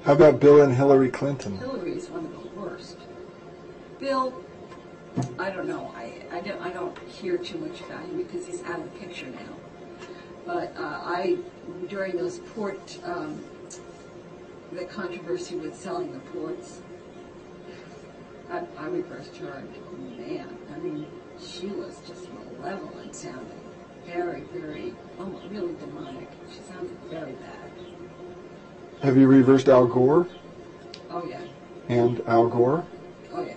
How about Bill and Hillary Clinton? Hillary is one of the worst. Bill, I don't know. I don't hear too much about him because he's out of the picture now. But during those port, the controversy with selling the ports, I reversed her, and man, I mean, she was just malevolent sounding. Very, very, really demonic. She sounded very bad. Have you reversed Al Gore? Oh, yeah. And Al Gore? Oh, yeah.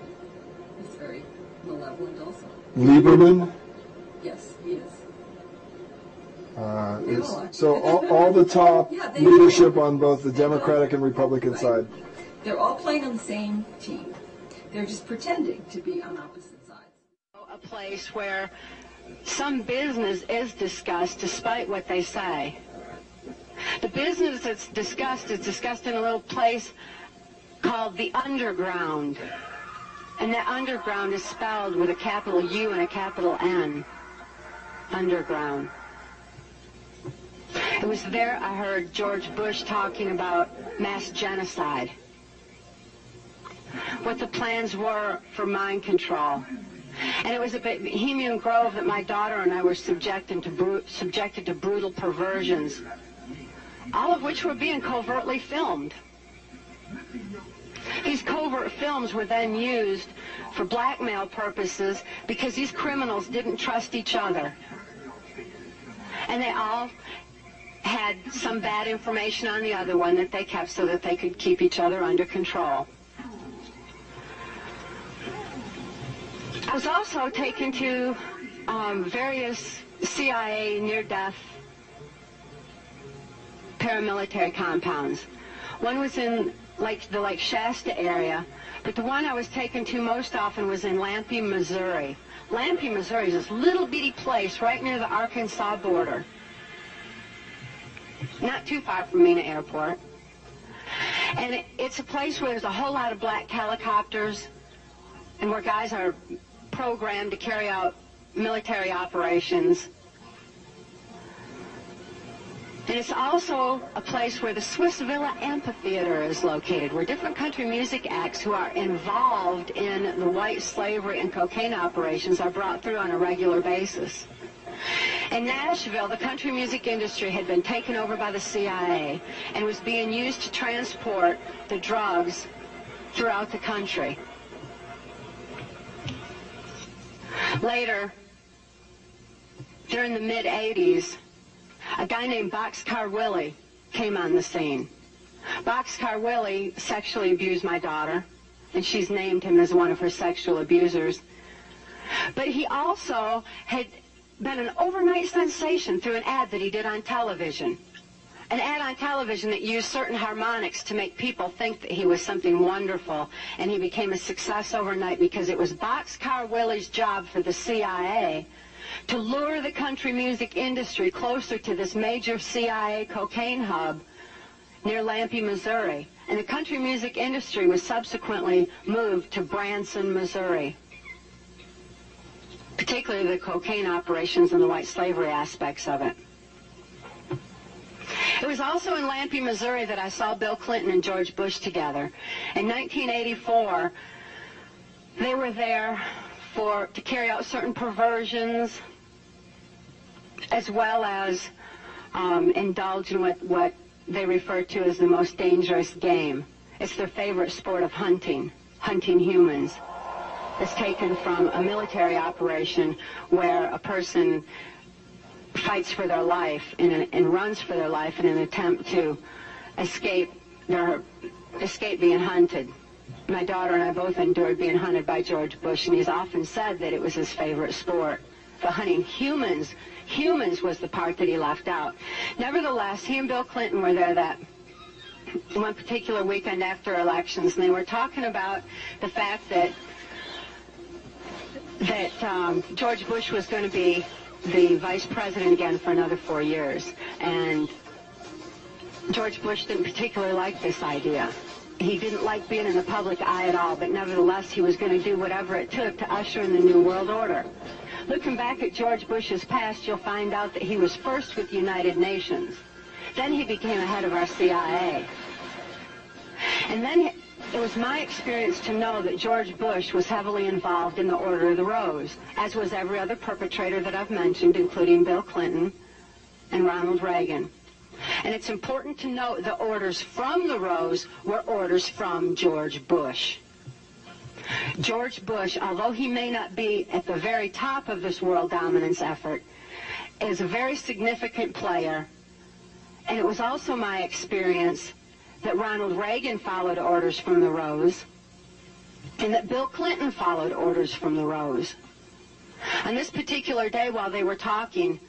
He's very malevolent also. Lieberman? Yes, he is. So all the top leadership on both the Democratic and Republican side. They're all playing on the same team. They're just pretending to be on opposite sides. A place where some business is discussed despite what they say. The business that's discussed is discussed in a little place called the underground. And that underground is spelled with a capital U and a capital N. Underground. It was there I heard George Bush talking about mass genocide. What the plans were for mind control. And it was at Bohemian Grove that my daughter and I were subjected to brutal perversions, all of which were being covertly filmed. These covert films were then used for blackmail purposes because these criminals didn't trust each other. And they all had some bad information on the other one that they kept so that they could keep each other under control. I was also taken to various CIA near-death paramilitary compounds. One was in the Lake Shasta area, but the one I was taken to most often was in Lampe, Missouri. Lampe, Missouri is this little bitty place right near the Arkansas border. Not too far from Mena Airport. And it's a place where there's a whole lot of black helicopters and where guys are programmed to carry out military operations. And it's also a place where the Swiss Villa Amphitheater is located, where different country music acts who are involved in the white slavery and cocaine operations are brought through on a regular basis. In Nashville, the country music industry had been taken over by the CIA and was being used to transport the drugs throughout the country. Later, during the mid-'80s, a guy named Boxcar Willie came on the scene. Boxcar Willie sexually abused my daughter, and she's named him as one of her sexual abusers. But he also had been an overnight sensation through an ad that he did on television. An ad on television that used certain harmonics to make people think that he was something wonderful, and he became a success overnight because it was Boxcar Willie's job for the CIA to lure the country music industry closer to this major CIA cocaine hub near Lampe, Missouri. And the country music industry was subsequently moved to Branson, Missouri, particularly the cocaine operations and the white slavery aspects of it. It was also in Lampe, Missouri that I saw Bill Clinton and George Bush together. In 1984, they were there to carry out certain perversions, as well as indulge in what they refer to as the most dangerous game. It's their favorite sport of hunting humans. It's taken from a military operation where a person fights for their life and runs for their life in an attempt to escape being hunted. My daughter and I both endured being hunted by George Bush, and he's often said that it was his favorite sport. The hunting humans was the part that he left out. Nevertheless, he and Bill Clinton were there that one particular weekend after elections, and they were talking about the fact that George Bush was going to be the vice president again for another 4 years. And George Bush didn't particularly like this idea. He didn't like being in the public eye at all, but nevertheless he was going to do whatever it took to usher in the New World Order. Looking back at George Bush's past, you'll find out that he was first with the United Nations. Then he became a head of our CIA. And then it was my experience to know that George Bush was heavily involved in the Order of the Rose, as was every other perpetrator that I've mentioned, including Bill Clinton and Ronald Reagan. And it's important to note the orders from the Rose were orders from George Bush. George Bush, although he may not be at the very top of this world dominance effort, is a very significant player. And it was also my experience that Ronald Reagan followed orders from the Rose, and that Bill Clinton followed orders from the Rose. On this particular day, while they were talking,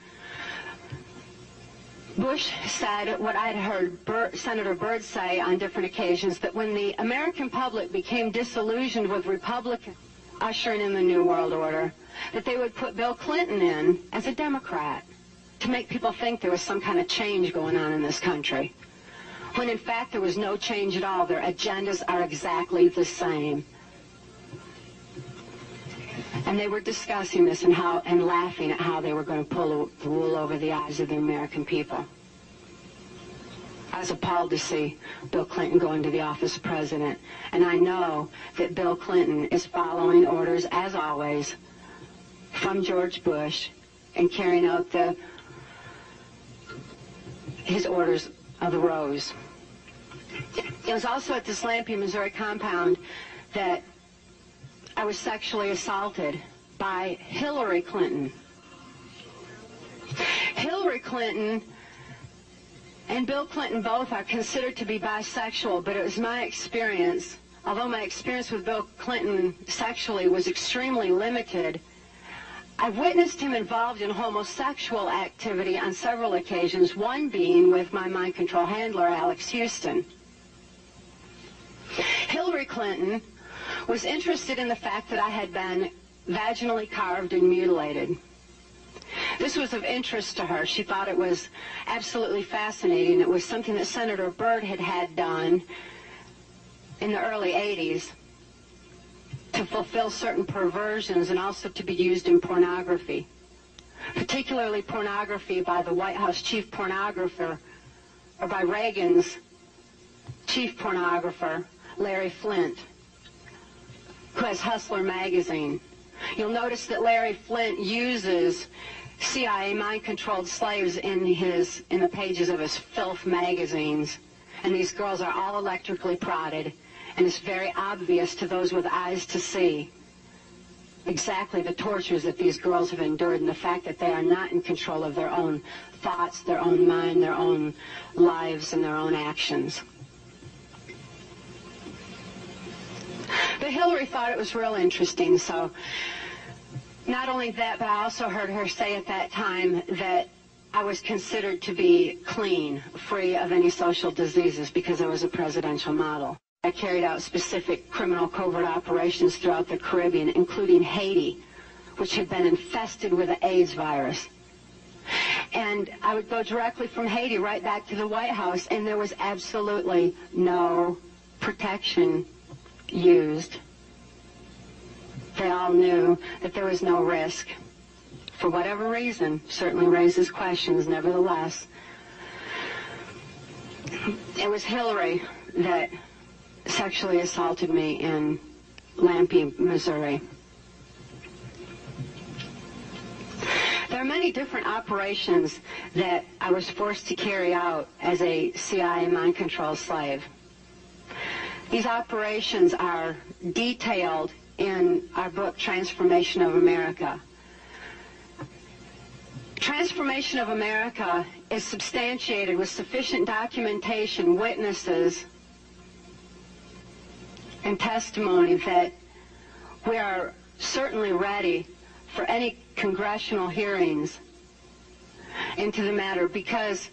Bush said what I'd heard Senator Byrd say on different occasions, that when the American public became disillusioned with Republicans ushering in the New World Order, that they would put Bill Clinton in as a Democrat to make people think there was some kind of change going on in this country, when in fact there was no change at all. Their agendas are exactly the same. And they were discussing this and laughing at how they were going to pull the wool over the eyes of the American people. I was appalled to see Bill Clinton go into the office of president. And I know that Bill Clinton is following orders, as always, from George Bush and carrying out his orders of the Rose. It was also at this Lampe, Missouri compound that I was sexually assaulted by Hillary Clinton. Hillary Clinton and Bill Clinton both are considered to be bisexual, but it was my experience, although my experience with Bill Clinton sexually was extremely limited, I witnessed him involved in homosexual activity on several occasions, one being with my mind control handler, Alex Houston. Hillary Clinton was interested in the fact that I had been vaginally carved and mutilated. This was of interest to her. She thought it was absolutely fascinating. It was something that Senator Byrd had done in the early 80s to fulfill certain perversions and also to be used in pornography, particularly pornography by the White House chief pornographer, or by Reagan's chief pornographer, Larry Flynt, who has Hustler magazine. You'll notice that Larry Flynt uses CIA mind-controlled slaves in the pages of his filth magazines, and these girls are all electrically prodded, and it's very obvious to those with eyes to see exactly the tortures that these girls have endured, and the fact that they are not in control of their own thoughts, their own mind, their own lives, and their own actions. But Hillary thought it was real interesting, so not only that, but I also heard her say at that time that I was considered to be clean, free of any social diseases, because I was a presidential model. I carried out specific criminal covert operations throughout the Caribbean, including Haiti, which had been infested with the AIDS virus. And I would go directly from Haiti right back to the White House, and there was absolutely no protection used. They all knew that there was no risk. For whatever reason, certainly raises questions, nevertheless. It was Hillary that sexually assaulted me in Lampe, Missouri. There are many different operations that I was forced to carry out as a CIA mind control slave. These operations are detailed in our book, Transformation of America. Transformation of America is substantiated with sufficient documentation, witnesses, and testimony that we are certainly ready for any congressional hearings into the matter, because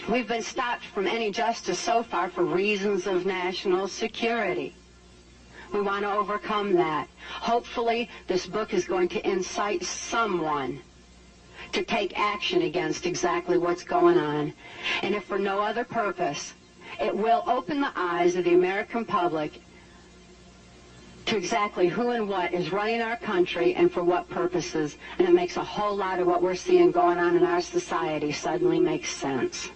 we've been stopped from any justice so far for reasons of national security. We want to overcome that. Hopefully, this book is going to incite someone to take action against exactly what's going on. And if for no other purpose, it will open the eyes of the American public to exactly who and what is running our country and for what purposes. And it makes a whole lot of what we're seeing going on in our society suddenly make sense.